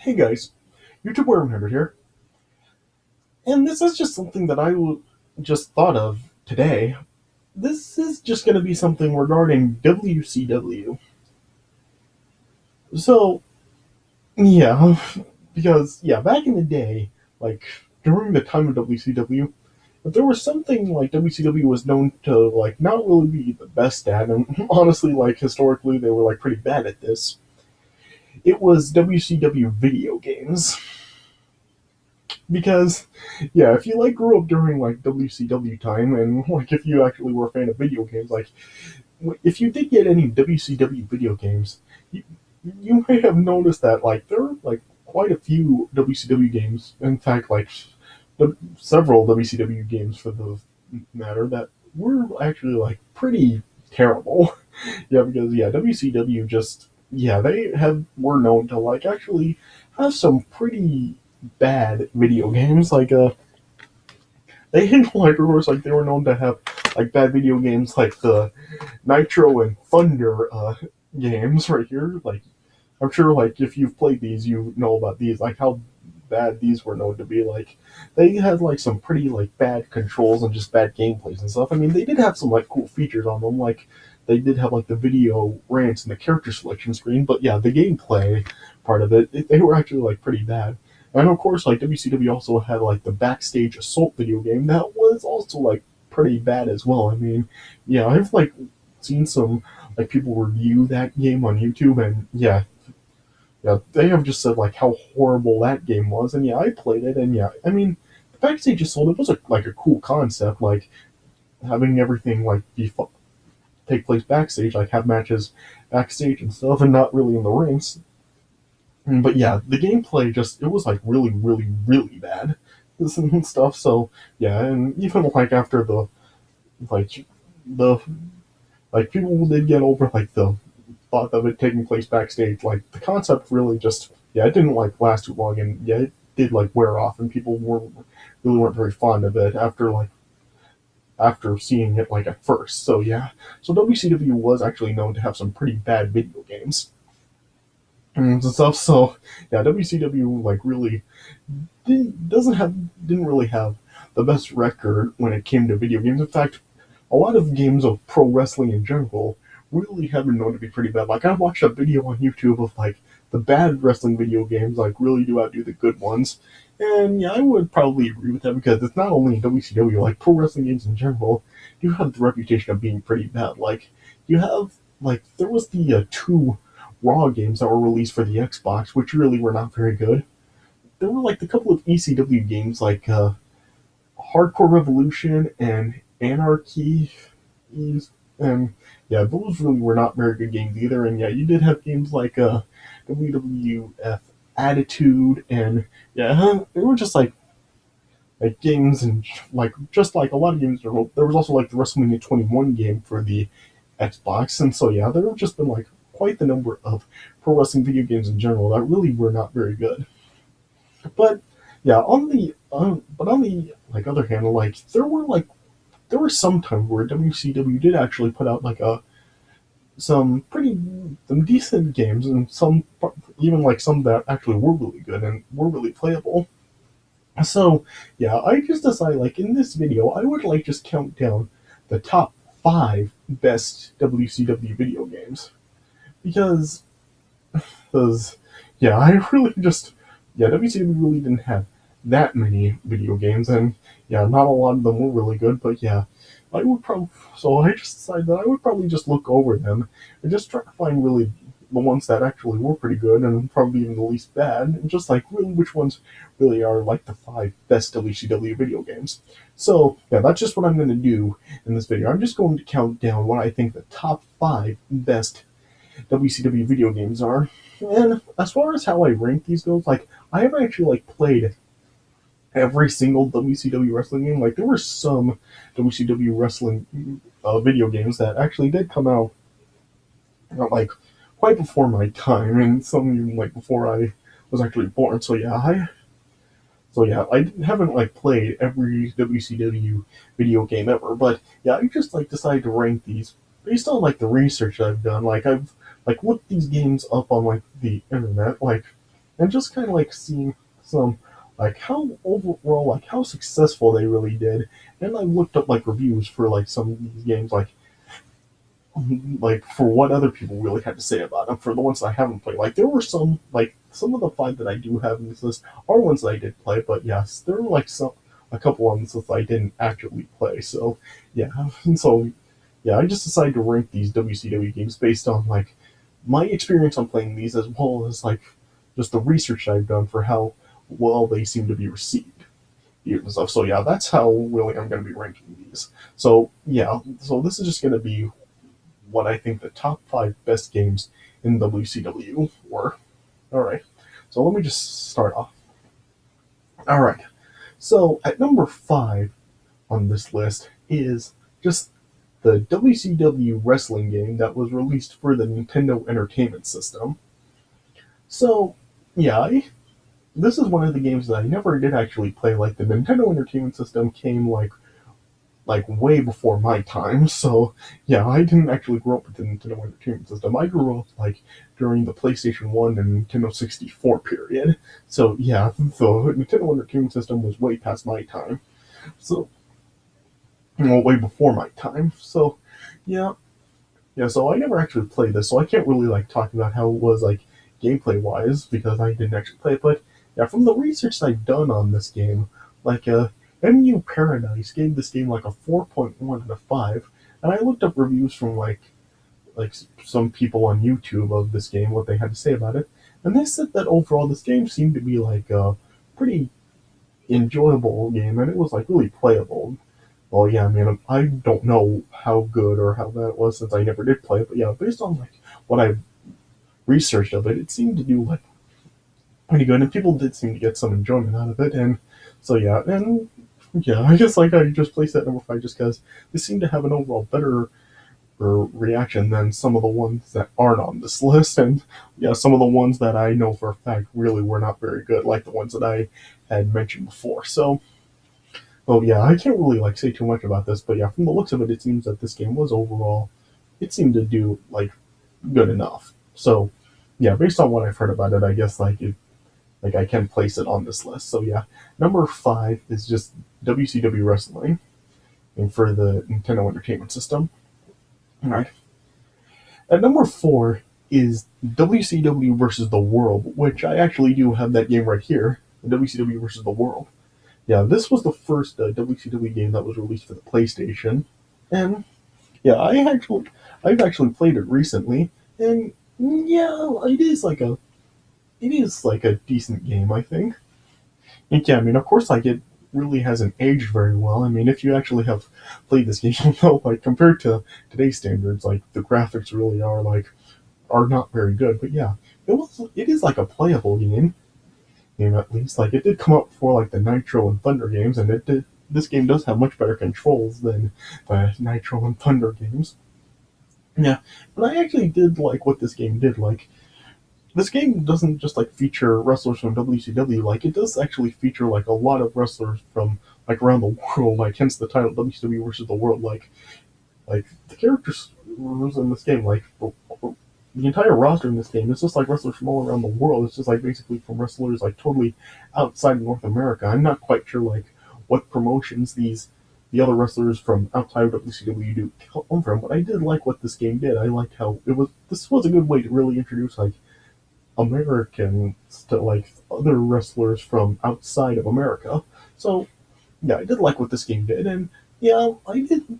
Hey guys, YouTube Worm here, and this is just something that just thought of today. This is just going to be something regarding WCW. So, yeah, because, yeah, back in the day, like, during the time of WCW, if there was something like WCW was known to, like, not really be the best at, and honestly, like, historically, they were, like, pretty bad at this, it was WCW video games. Because yeah, if you like grew up during like WCW time, and like if you actually were a fan of video games, like if you did get any WCW video games, you, you may have noticed that like there are like quite a few WCW games. In fact, like several WCW games for the matter that were actually like pretty terrible. Yeah, because yeah, WCW just yeah they have were known to like actually have some pretty bad video games. Like they like of course like they were known to have like bad video games like the Nitro and Thunder games right here. Like I'm sure like if you've played these, you know about these. Like how bad these were known to be. Like they had like some pretty like bad controls and just bad gameplays and stuff. I mean, they did have some like cool features on them. Like they did have like the video rants and the character selection screen. But yeah, the gameplay part of they were actually like pretty bad. And of course, like WCW also had like the backstage assault video game that was also like pretty bad as well. I mean, yeah, I've like seen some like people review that game on YouTube, and yeah, they have just said like how horrible that game was, and yeah, I played it, and yeah, I mean, the backstage assault it was like a cool concept, like having everything like take place backstage, like have matches backstage and stuff, and not really in the rings. But yeah, the gameplay just it was like really, really, really bad and stuff. So yeah, and even like after like the like people did get over like the thought of it taking place backstage. Like the concept really just yeah, it didn't like last too long, and yeah, it did like wear off, and people were really weren't very fond of it after seeing it like at first. So yeah, so WCW was actually known to have some pretty bad video games and stuff. So yeah, WCW like really didn't really have the best record when it came to video games. In fact, a lot of games of pro wrestling in general really have been known to be pretty bad. Like I watched a video on YouTube of like the bad wrestling video games like really do outdo the good ones. And yeah, I would probably agree with that because it's not only in WCW, like pro wrestling games in general do have the reputation of being pretty bad. Like you have like there was the two Raw games that were released for the Xbox, which really were not very good. There were like a couple of ECW games like Hardcore Revolution and Anarchy, and yeah, those really were not very good games either. And yeah, you did have games like WWF Attitude, and yeah, they were just like games and like just like a lot of games. There was also like the WrestleMania 21 game for the Xbox, and so yeah, there have just been like quite the number of pro wrestling video games in general that really were not very good. But yeah, on the like other hand, like there were some times where WCW did actually put out like a some decent games and some even like some that actually were really good and were really playable. So yeah, I just decided like in this video I would like just count down the top five best WCW video games because because yeah, I really just yeah, WCW really didn't have that many video games, and yeah, not a lot of them were really good. But yeah, I would probably so I just decided that I would probably just look over them and just try to find really the ones that actually were pretty good and probably even the least bad, and just like really which ones really are like the five best WCW video games. So yeah, that's just what I'm going to do in this video. I'm just going to count down what I think the top five best WCW video games are. And as far as how I rank these goes, like I have actually like played every single WCW wrestling game. Like there were some WCW wrestling video games that actually did come out like quite before my time, and some even like before I was actually born. So yeah, I haven't like played every WCW video game ever, but yeah, I just like decided to rank these based on like the research I've done. Like I've like looked these games up on like the internet, like and just kind of like seeing some like how overall like how successful they really did. And I looked up like reviews for like some of these games, like for what other people really had to say about them. For the ones that I haven't played, like there were some of the five that I do have in this list are ones that I did play, but yes, there were like some a couple on this list I didn't actually play. So yeah, so yeah, I just decided to rank these WCW games based on like my experience on playing these, as well as like just the research I've done for how well they seem to be received. And stuff. So yeah, that's how really I'm going to be ranking these. So yeah, so this is just going to be what I think the top five best games in WCW were. All right, so let me just start off. All right, so at number five on this list is just the WCW wrestling game that was released for the Nintendo Entertainment System. So, yeah, this is one of the games that I never did actually play. Like the Nintendo Entertainment System came like way before my time. So yeah, I didn't actually grow up with the Nintendo Entertainment System. I grew up like during the PlayStation 1 and Nintendo 64 period. So yeah, so Nintendo Entertainment System was way past my time. So well, way before my time. So yeah, yeah. So I never actually played this, so I can't really like talk about how it was like gameplay wise because I didn't actually play it. But yeah, from the research I've done on this game, like MU Paradise gave this game like a 4.1 out of 5, and I looked up reviews from like some people on YouTube of this game, what they had to say about it, and they said that overall this game seemed to be like a pretty enjoyable game, and it was like really playable. Well, yeah, I mean, I don't know how good or how bad it was since I never did play it, but yeah, based on like what I researched of it, it seemed to do like pretty good, and people did seem to get some enjoyment out of it, and so yeah, and yeah, I guess like I just placed that number five just because they seem to have an overall better reaction than some of the ones that aren't on this list, and yeah, some of the ones that I know for a fact really were not very good, like the ones that I had mentioned before. So well, yeah, I can't really like say too much about this, but yeah, from the looks of it, it seems that this game was overall, it seemed to do like good enough. So, yeah, based on what I've heard about it, I guess like I can place it on this list. So yeah, number five is just WCW wrestling, and for the Nintendo Entertainment System. All right. At number four is WCW versus the World, which I actually do have that game right here. WCW versus the World. Yeah, this was the first WCW game that was released for the PlayStation, and yeah, I've actually played it recently, and yeah, it is like a decent game, I think. And yeah, I mean, of course, like it really hasn't aged very well. I mean, if you actually have played this game, you'll know like compared to today's standards, like the graphics really are not very good. But yeah, it is like a playable game at least. Like it did come up before like the Nitro and Thunder games, and it did. This game does have much better controls than the Nitro and Thunder games. Yeah, but I actually did like what this game did. Like this game doesn't just like feature wrestlers from WCW. Like it does actually feature like a lot of wrestlers from like around the world. Like hence the title WCW versus the World. Like the characters in this game, like the entire roster in this game, it's just like wrestlers from all around the world. It's just like basically from wrestlers like totally outside of North America. I'm not quite sure like what promotions the other wrestlers from outside of WCW do come from, but I did like what this game did. I liked how it was. This was a good way to really introduce like Americans to like other wrestlers from outside of America. So yeah, I did like what this game did, and yeah, I did,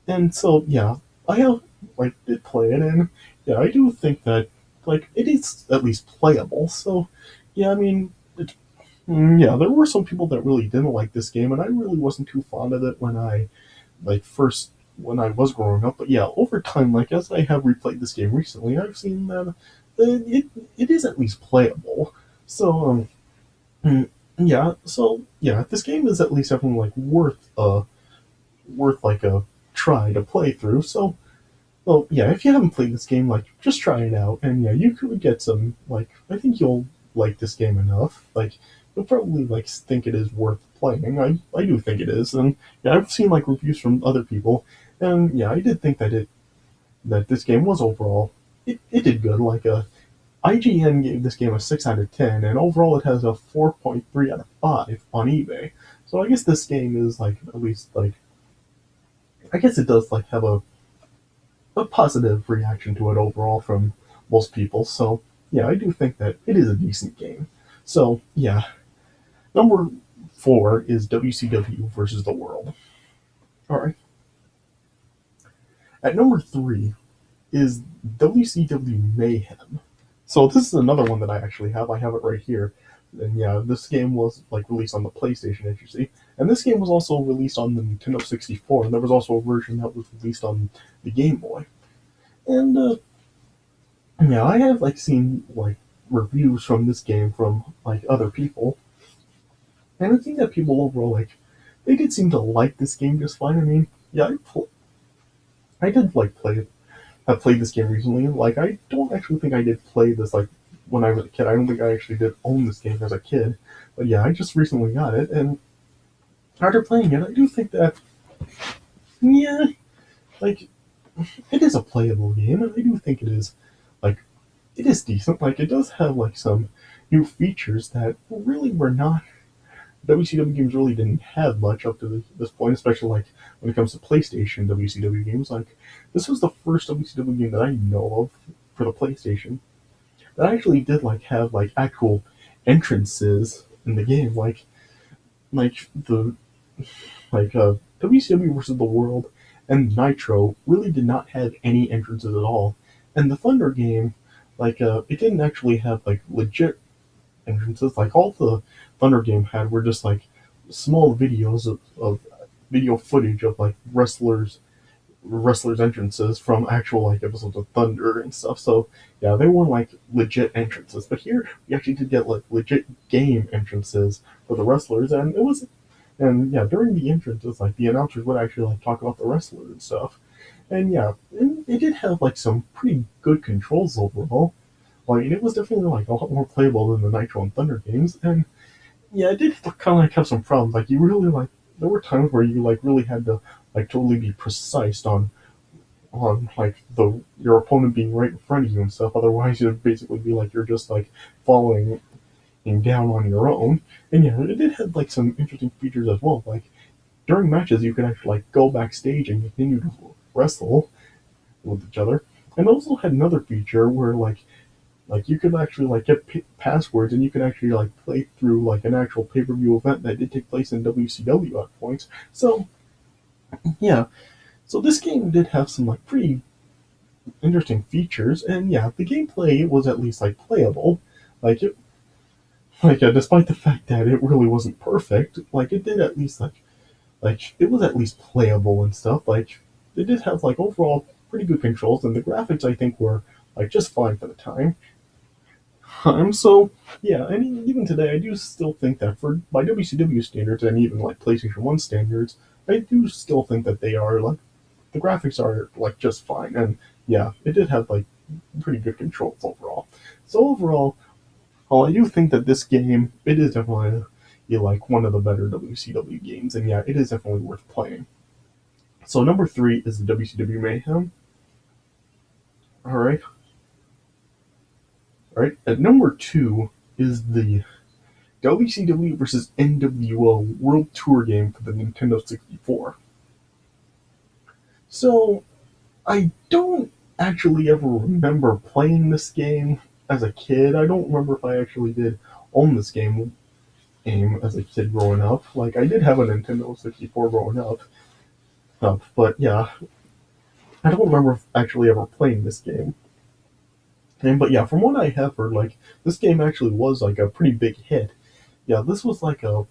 and so yeah, I have like did play it, and yeah, I do think that like it is at least playable. So yeah, I mean, yeah, there were some people that really didn't like this game, and I really wasn't too fond of it when I like first when I was growing up. But yeah, over time, like as I have replayed this game recently, I've seen that it is at least playable. So yeah, so yeah, this game is at least something like worth like a try to play through. So well, yeah, if you haven't played this game, like just try it out, and yeah, you could get some like I think you'll like this game enough. Like you'll probably like think it is worth playing. I do think it is, and yeah, I've seen like reviews from other people, and yeah, I did think that this game was overall it did good. Like IGN gave this game a 6 out of 10, and overall it has a 4.3 out of 5 on eBay. So I guess this game is like at least like I guess it does like have a positive reaction to it overall from most people. So yeah, I do think that it is a decent game. So yeah, number 4 is WCW versus the World. All right. At number 3 is WCW Mayhem. So this is another one that I actually have. I have it right here. And yeah, this game was like released on the PlayStation, as you see. And this game was also released on the Nintendo 64, and there was also a version that was released on the Game Boy. And yeah, I have like seen like reviews from this game from like other people, and I think that people overall like they did seem to like this game just fine. I mean, yeah, I did like play have played this game recently. Like, I don't actually think I did play this like when I was a kid. I don't think I actually did own this game as a kid. But yeah, I just recently got it, and after playing it, I do think that yeah, like it is a playable game, and I do think it is like it is decent. Like, it does have like some new features that really were not WCW games really didn't have much up to this point, especially like when it comes to PlayStation WCW games. Like, this was the first WCW game that I know of for the PlayStation that actually did like have like actual entrances in the game, like the WCW versus the World and Nitro really did not have any entrances at all, and the Thunder game, it didn't actually have like legit entrances. Like, all the Thunder game had were just like small videos of video footage of like wrestlers entrances from actual like episodes of Thunder and stuff. So yeah, they weren't like legit entrances. But here we actually did get like legit game entrances for the wrestlers, and it was and yeah, during the entrances, like the announcers would actually like talk about the wrestler and stuff. And yeah, it did have like some pretty good controls overall. Like, it was definitely like a lot more playable than the Nitro and Thunder games, and yeah, it did kind of like have some problems. Like, you really like there were times where you like really had to like totally be precise on like the your opponent being right in front of you and stuff. Otherwise, you'd basically be like you're just like falling down on your own. And yeah, it did have like some interesting features as well. Like, during matches, you could actually like go backstage and continue to wrestle with each other. And also had another feature where like you could actually like get passwords, and you could actually like play through like an actual pay-per-view event that did take place in WCW at points. So yeah, so this game did have some like pretty interesting features, and yeah, the gameplay was at least like playable. Like, despite the fact that it really wasn't perfect, like it did at least like it was at least playable and stuff. Like, it did have like overall pretty good controls, and the graphics I think were like just fine for the time. So yeah, and even today, I do still think that for by WCW standards and even like PlayStation One standards, I do still think that they are like the graphics are like just fine, and yeah, it did have like pretty good controls overall. So overall, I do think that this game it is definitely like one of the better WCW games, and yeah, it is definitely worth playing. So number 3 is the WCW Mayhem. All right, all right. At number 2 is the WCW versus NWO World Tour game for the Nintendo 64. So I don't actually ever remember playing this game as a kid. I don't remember if I actually did own this game as a kid growing up. Like, I did have a Nintendo 64 growing up, but yeah, I don't remember actually ever playing this game. And but yeah, from what I have heard, like this game actually was like a pretty big hit. Yeah, this was like the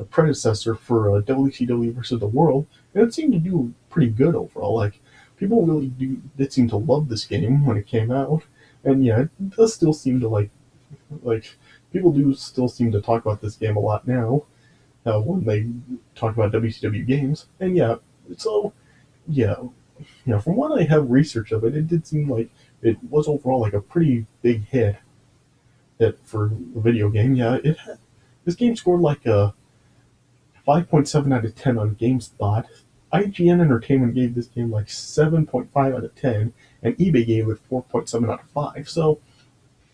predecessor for WCW versus the World, and it seemed to do pretty good overall. Like, people really did seem to love this game when it came out, and yeah, it does still seem to like people do still seem to talk about this game a lot now when they talk about WCW games. And yeah, so yeah, yeah, from what I have researched of it, it did seem like it was overall like a pretty big hit for a video game. Yeah, this game scored like a 5.7 out of 10 on GameSpot. IGN Entertainment gave this game like 7.5 out of 10, and eBay gave it 4.7 out of 5. So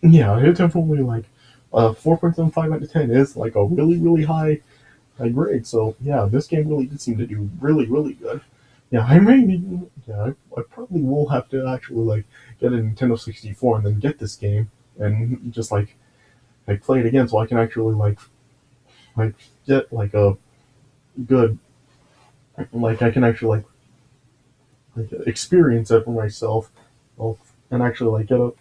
Yeah, it definitely like 4.75 out of 10 is like a really really high grade. So yeah, this game really did seem to do really really good. Yeah, I may need, yeah, I probably will have to actually like get a Nintendo 64 and then get this game and just like play it again so I can actually like get like a good, like I can actually like experience it for myself, well, and actually like get a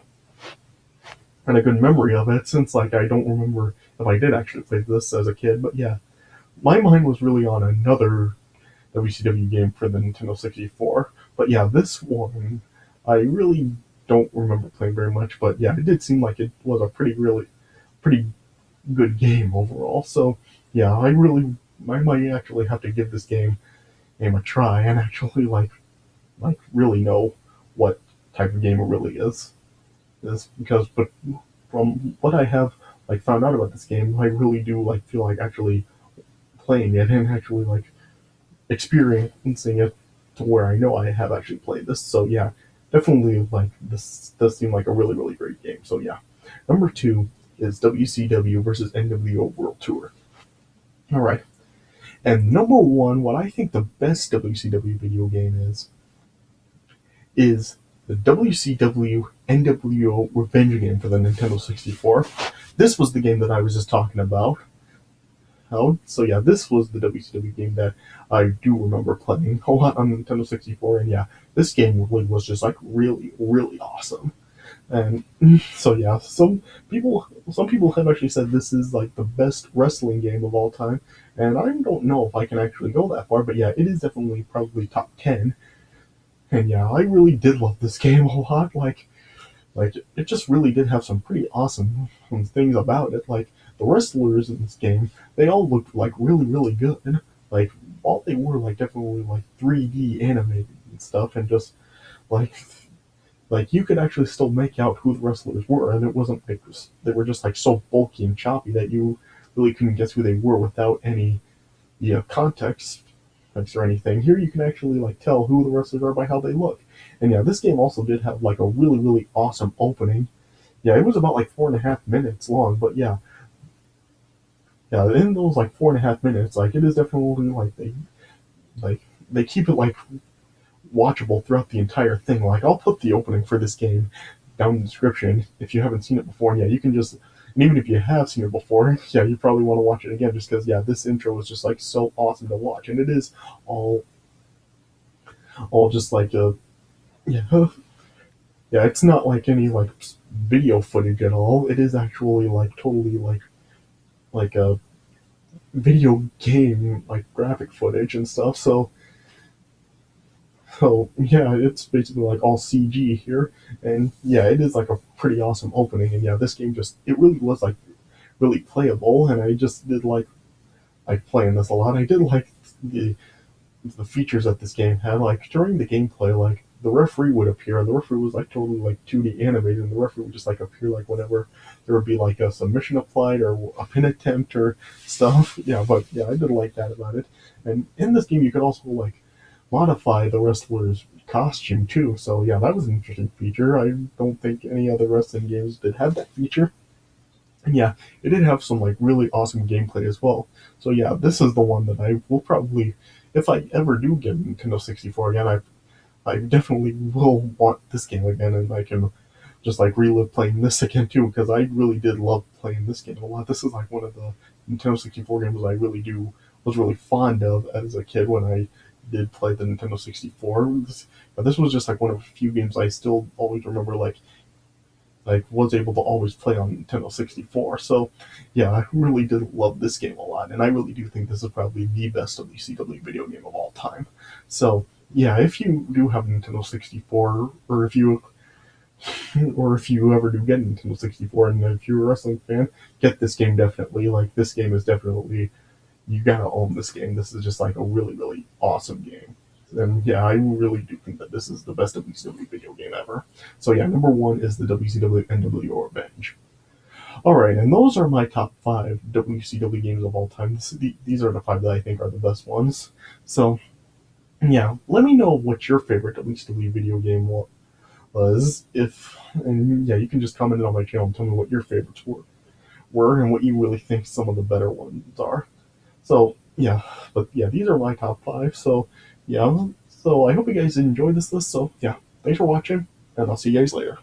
good memory of it since like I don't remember if I did actually play this as a kid. But yeah, my mind was really on another WCW game for the Nintendo 64. But yeah, this one I really don't remember playing very much. But yeah, it did seem like it was a pretty good game overall. So yeah, I might actually have to give this game a try and actually like really know what type of game it really is because but from what I have like found out about this game, I really do like feel like actually playing it and actually like experiencing it to where I know I have actually played this. So yeah, definitely like this does seem like a really really great game. So yeah, number two is WCW versus NWO World Tour. All right, and number one, what I think the best WCW video game is the WCW NWO Revenge game for the Nintendo 64. This was the game that I was just talking about. So yeah, this was the WCW game that I do remember playing a lot on Nintendo 64, and yeah, this game really was just like really, really awesome. And so yeah, some people have actually said this is like the best wrestling game of all time, and I don't know if I can actually go that far, but yeah, it is definitely probably top 10. And yeah, I really did love this game a lot. Like it just really did have some pretty awesome things about it. Like the wrestlers in this game, they all looked like really really good. Like all they were like definitely like 3D animated and stuff, and just like like you could actually still make out who the wrestlers were, and it wasn't like they were just like so bulky and choppy that you really couldn't guess who they were without any context or anything. Here you can actually like tell who the wrestlers are by how they look. And yeah, this game also did have like a really really awesome opening. Yeah, it was about like 4.5 minutes long, but yeah, in those like 4.5 minutes, like it is definitely like they keep it like watchable throughout the entire thing. Like I'll put the opening for this game down in the description if you haven't seen it before. And yeah, you can just, and even if you have seen it before, yeah, you probably want to watch it again just because yeah, this intro is just like so awesome to watch, and it is all all just like a yeah yeah. It's not like any like video footage at all. It is actually like totally like a video game like graphic footage and stuff. So yeah, it's basically like all CG here, and yeah, it is like a pretty awesome opening. And yeah, this game just it really was like really playable, and I just did like playing this a lot. I did like the features that this game had. Like during the gameplay, like the referee would appear, and the referee was like totally like 2D animated, and the referee would just like appear like whenever there would be like a submission applied or a pin attempt or stuff. Yeah, but yeah, I did like that about it. And in this game, you could also like modify the wrestler's costume too. So yeah, that was an interesting feature. I don't think any other wrestling games did have that feature. And yeah, it did have some like really awesome gameplay as well. So yeah, this is the one that I will probably, if I ever do get a Nintendo 64 again, I definitely will want this game again, and I can just like relive playing this again too because I really did love playing this game a lot. This is like one of the Nintendo 64 games I really do was really fond of as a kid when I did play the Nintendo 64. But this was just like one of the few games I still always remember like was able to always play on Nintendo 64. So yeah, I really did love this game a lot, and I really do think this is probably the best WCW video game of all time. So yeah, if you do have a Nintendo 64, or if you ever do get a Nintendo 64, and if you're a wrestling fan, get this game definitely. Like this game is definitely you gotta own this game. This is just like a really really awesome game. And yeah, I really do think that this is the best WCW video game ever. So yeah, number one is the WCW NWO Revenge. All right, and those are my top five WCW games of all time. These are the five that I think are the best ones. So yeah, let me know what your favorite WCW video game And yeah, you can just comment it on my channel and tell me what your favorites were and what you really think some of the better ones are. So yeah, but yeah, these are my top five. So yeah, so I hope you guys enjoyed this list. So yeah, thanks for watching, and I'll see you guys later.